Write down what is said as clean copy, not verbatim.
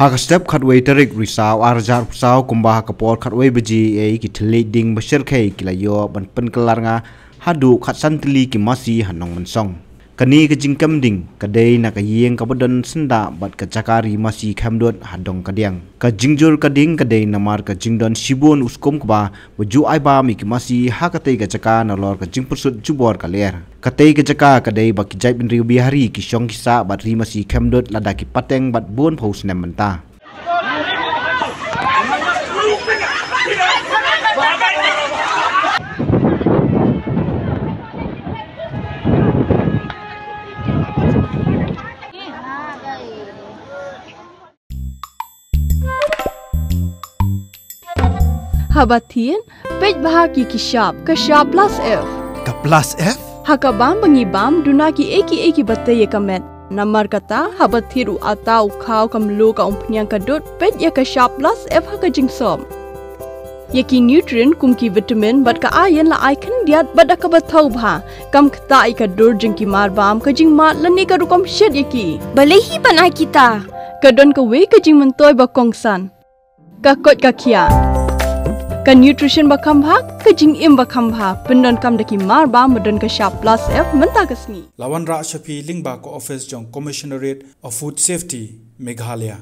Hak step khatway tarik risaw arjar pusaw kumbah kapor khatway beji ki tleding beserkai kilayo ban penkelar nga hadu khat santli ki Masi han Nongmensong. Kani ke jingkam ding kadai nak Iing kabadan senda bat ke cakari Masi Khem dot hadong kadiang. Ka jingjur kading kadai namar ka jingdon sibun uskum kba baju ai ba mi ki Masi hakatai ka caka nalor ka jingpursut jubor kaler. Katai ke caka kadai bak jai bin riu bihari ki syong kisa bat ri Masi Khem dot ladaki pateng bat bon pos nem menta. Habatin, pej bahaki ki sharp plus F. Ka plus F? Hakabam bangibam dunaki eki batay kamet. Namar kata habathiru atau kau kamlu ka umpnyang kadut pej ya ka sharp plus F haka jingsom. Yaki nutrient kumki vitamin bat ka iron la icon diat bat ka bathau bha. Kam kata ka dur jingki mar bam ka jing mat lani ka rukom shed yaki. Balehi panai kita. Kadon ka we ka jing mentoy ba kongsan. Ka kot ka kia. Ka nutrition bakam bha ka jing im bakam bha pendon kam daki mar ba medon ka sharp plus F menta kasni Lawan ra shapi lingba ko office jong commissionerate of food safety Meghalaya.